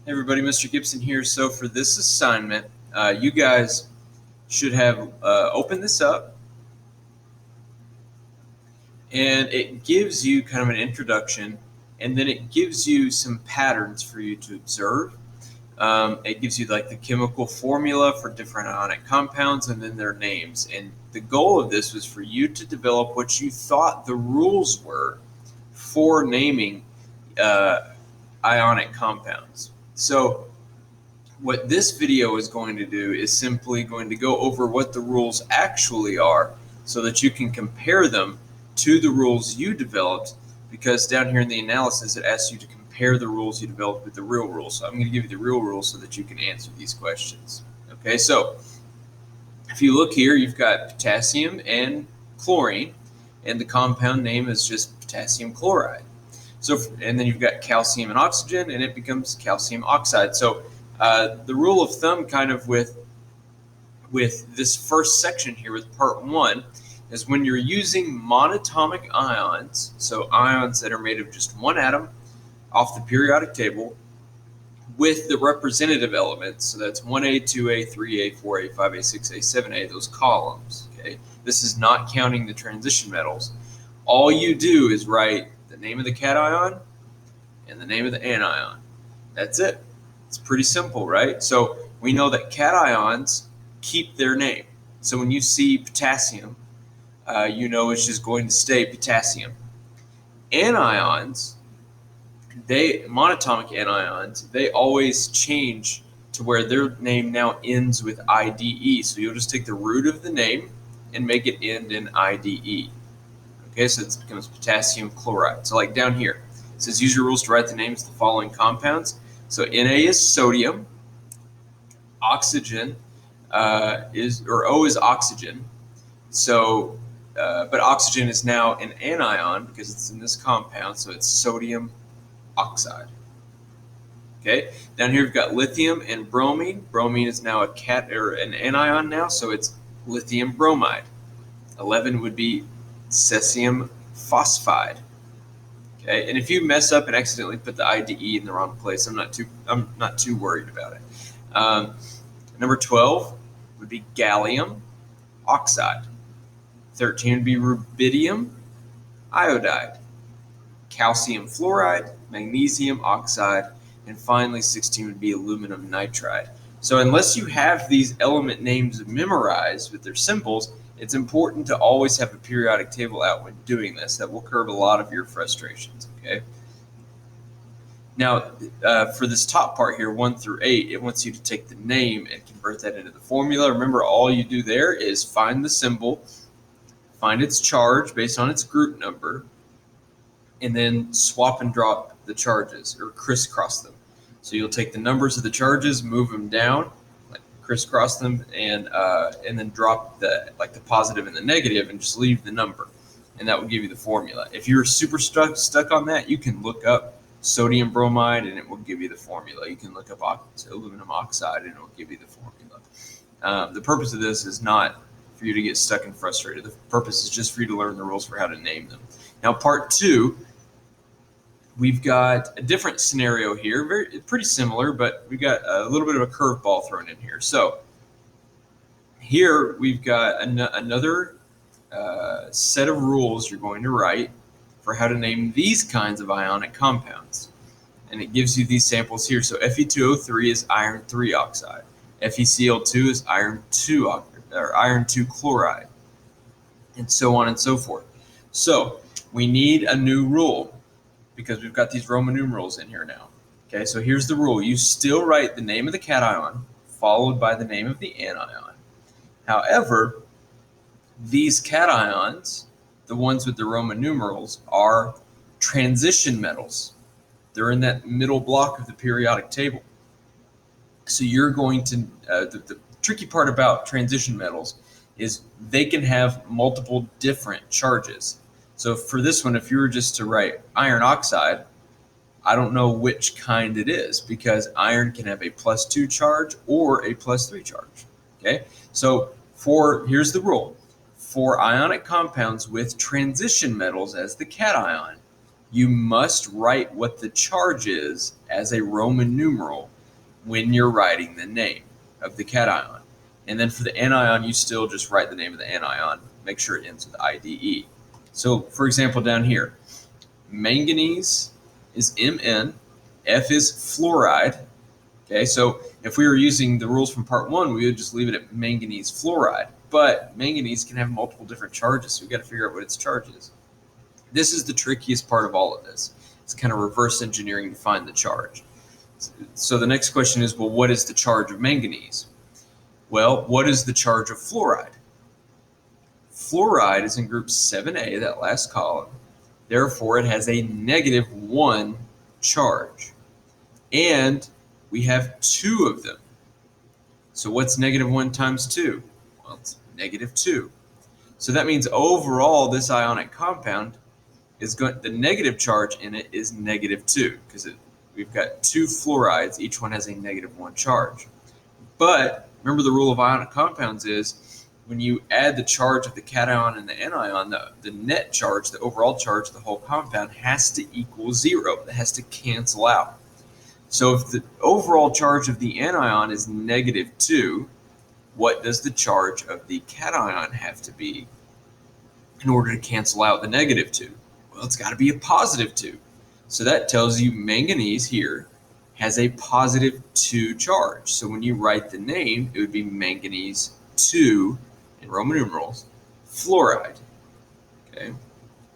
Hey everybody, Mr. Gibson here. So for this assignment, you guys should have opened this up, and it gives you kind of an introduction, and then it gives you some patterns for you to observe. It gives you like the chemical formula for different ionic compounds and then their names. And the goal of this was for you to develop what you thought the rules were for naming ionic compounds. So what this video is going to do is simply going to go over what the rules actually are so that you can compare them to the rules you developed, because down here in the analysis it asks you to compare the rules you developed with the real rules. So I'm going to give you the real rules so that you can answer these questions. Okay, so if you look here, you've got potassium and chlorine, and the compound name is just potassium chloride. So, and then you've got calcium and oxygen, and it becomes calcium oxide. So the rule of thumb kind of with this first section here with part one is when you're using monatomic ions, so ions that are made of just one atom off the periodic table, with the representative elements, so that's 1A, 2A, 3A, 4A, 5A, 6A, 7A, those columns, okay? This is not counting the transition metals. All you do is write the name of the cation and the name of the anion. That's it. It's pretty simple, right? So we know that cations keep their name. So when you see potassium, you know it's just going to stay potassium. Anions, monatomic anions, they always change to where their name now ends with IDE. So you'll just take the root of the name and make it end in IDE. Okay, so it becomes potassium chloride. So like down here, it says use your rules to write the names of the following compounds. So Na is sodium, oxygen O is oxygen. So, but oxygen is now an anion because it's in this compound, so it's sodium oxide. Okay, down here we've got lithium and bromine. Bromine is now an anion now, so it's lithium bromide. 11 would be cesium phosphide. Okay, and if you mess up and accidentally put the IDE in the wrong place, I'm not too worried about it. Number 12 would be gallium oxide. 13 would be rubidium iodide. Calcium fluoride, magnesium oxide, and finally 16 would be aluminum nitride. So unless you have these element names memorized with their symbols, it's important to always have a periodic table out when doing this. That will curb a lot of your frustrations, okay? Now, for this top part here, 1 through 8, it wants you to take the name and convert that into the formula. Remember, all you do there is find the symbol, find its charge based on its group number, and then swap and drop the charges, or crisscross them. So you'll take the numbers of the charges, move them down, like crisscross them, and then drop the positive and the negative, and just leave the number, and that will give you the formula. If you're super stuck on that, you can look up sodium bromide, and it will give you the formula. You can look up aluminum oxide, and it will give you the formula. The purpose of this is not for you to get stuck and frustrated. The purpose is just for you to learn the rules for how to name them. Now, part 2. We've got a different scenario here, pretty similar, but we've got a little bit of a curveball thrown in here. So here we've got another set of rules you're going to write for how to name these kinds of ionic compounds. And it gives you these samples here. So Fe2O3 is iron 3 oxide. FeCl2 is iron 2 chloride, and so on and so forth. So we need a new rule, because we've got these Roman numerals in here now. Okay, so here's the rule. You still write the name of the cation followed by the name of the anion. However, these cations, the ones with the Roman numerals, are transition metals. They're in that middle block of the periodic table. So you're going to, the tricky part about transition metals is they can have multiple different charges. So for this one, if you were just to write iron oxide, I don't know which kind it is, because iron can have a +2 charge or a +3 charge. Okay, so here's the rule. For ionic compounds with transition metals as the cation, you must write what the charge is as a Roman numeral when you're writing the name of the cation. And then for the anion, you still just write the name of the anion. Make sure it ends with IDE. So, for example, down here, manganese is Mn, F is fluoride. Okay, so if we were using the rules from part 1, we would just leave it at manganese fluoride. But manganese can have multiple different charges, so we've got to figure out what its charge is. This is the trickiest part of all of this. It's kind of reverse engineering to find the charge. So the next question is, well, what is the charge of manganese? Well, what is the charge of fluoride? Fluoride is in group 7A, that last column. Therefore, it has a -1 charge. And we have 2 of them. So what's -1 times 2? Well, it's -2. So that means overall, this ionic compound is going, the negative charge in it is -2, because we've got 2 fluorides. Each one has a -1 charge. But remember, the rule of ionic compounds is when you add the charge of the cation and the anion, the net charge, the overall charge of the whole compound has to equal 0. It has to cancel out. So if the overall charge of the anion is -2, what does the charge of the cation have to be in order to cancel out the -2? Well, it's got to be a +2. So that tells you manganese here has a +2 charge. So when you write the name, it would be manganese 2 in Roman numerals, fluoride. Okay,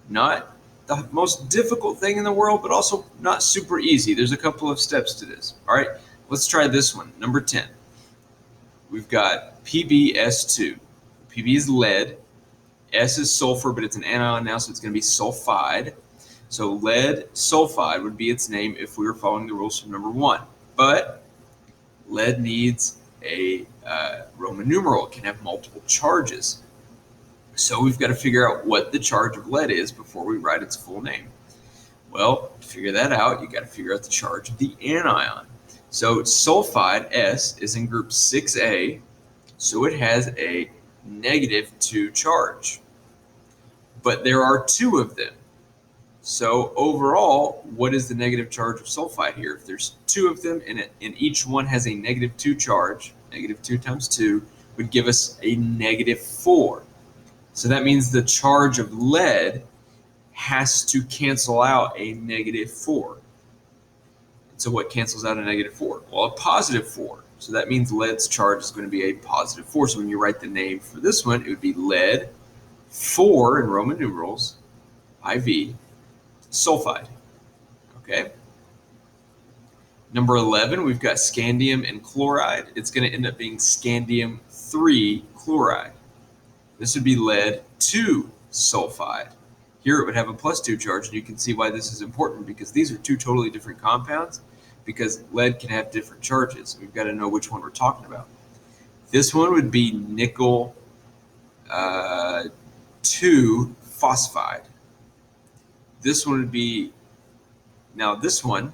not the most difficult thing in the world, but also not super easy. There's a couple of steps to this. All right, let's try this one, number 10. We've got PbS2. Pb is lead, S is sulfur, but it's an anion now, so it's going to be sulfide. So lead sulfide would be its name if we were following the rules from number 1. But lead needs a Roman numeral. It can have multiple charges. So we've got to figure out what the charge of lead is before we write its full name. Well, to figure that out, you got to figure out the charge of the anion. So sulfide, S, is in group 6A, so it has a -2 charge. But there are 2 of them. So overall, what is the negative charge of sulfide here? If there's 2 of them and each one has a -2 charge, -2 times 2 would give us a -4. So that means the charge of lead has to cancel out a -4. So what cancels out a -4? Well, a +4. So that means lead's charge is going to be a +4. So when you write the name for this one, it would be lead 4 in Roman numerals, IV, sulfide. Okay. Number 11, we've got scandium and chloride. It's going to end up being scandium 3 chloride. This would be lead 2 sulfide. Here it would have a +2 charge, and you can see why this is important, because these are 2 totally different compounds, because lead can have different charges. We've got to know which one we're talking about. This one would be nickel 2 phosphide. This one would be, now this one,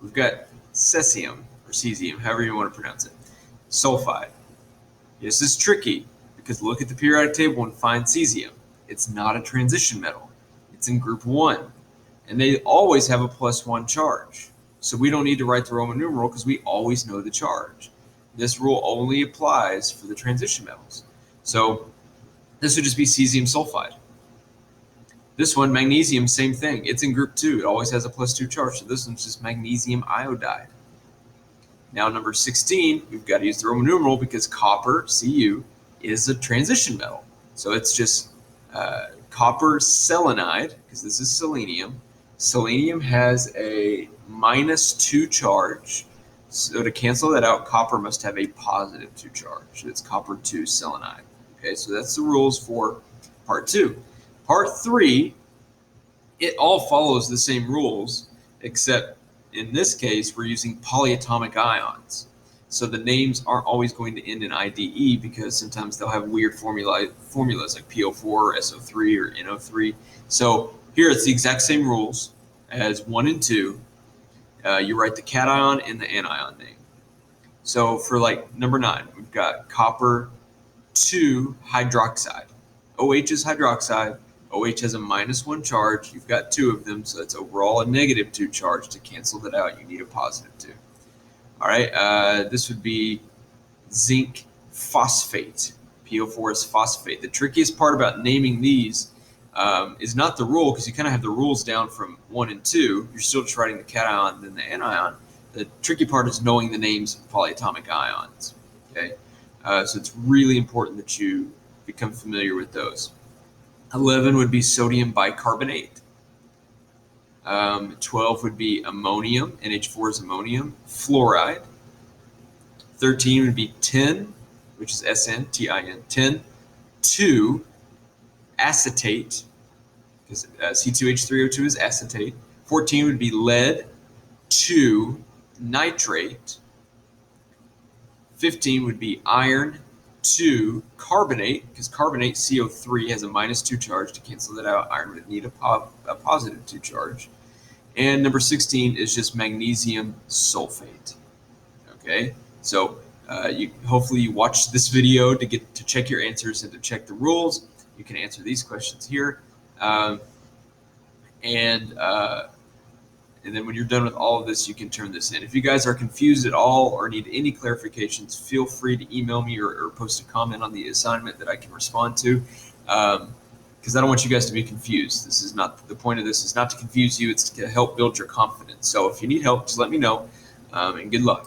we've got cesium, or cesium, however you want to pronounce it, sulfide. This is tricky, because look at the periodic table and find cesium. It's not a transition metal. It's in group 1. And they always have a +1 charge. So we don't need to write the Roman numeral because we always know the charge. This rule only applies for the transition metals. So this would just be cesium sulfide. This one, magnesium, same thing. It's in group 2. It always has a +2 charge. So this one's just magnesium iodide. Now number 16, we've got to use the Roman numeral because copper, Cu, is a transition metal. So it's just copper selenide, because this is selenium. Selenium has a -2 charge. So to cancel that out, copper must have a +2 charge. So it's copper 2 selenide. Okay, so that's the rules for part 2. Part 3, it all follows the same rules, except in this case, we're using polyatomic ions. So the names aren't always going to end in IDE, because sometimes they'll have weird formulas like PO4 or SO3 or NO3. So here it's the exact same rules as 1 and 2. You write the cation and the anion name. So for like number 9, we've got copper 2 hydroxide. OH is hydroxide. OH has a -1 charge. You've got 2 of them, so that's overall a -2 charge. To cancel that out, you need a +2. All right, this would be zinc phosphate. PO4 is phosphate. The trickiest part about naming these is not the rule, because you kind of have the rules down from 1 and 2. You're still just writing the cation and then the anion. The tricky part is knowing the names of polyatomic ions. Okay, so it's really important that you become familiar with those. 11 would be sodium bicarbonate. 12 would be ammonium. NH4 is ammonium. Fluoride. 13 would be tin, which is SN, TIN, tin. 2, acetate, because C2H3O2 is acetate. 14 would be lead. 2, nitrate. 15 would be iron. 2, carbonate, because carbonate, CO3, has a -2 charge. To cancel that out, iron would need a +2 charge. And number 16 is just magnesium sulfate. Okay, so hopefully you watched this video to check your answers and to check the rules. You can answer these questions here. And then when you're done with all of this, you can turn this in. If you guys are confused at all or need any clarifications, feel free to email me or post a comment on the assignment that I can respond to, because I don't want you guys to be confused. This is not the point of this is not to confuse you. It's to help build your confidence. So if you need help, just let me know, and good luck.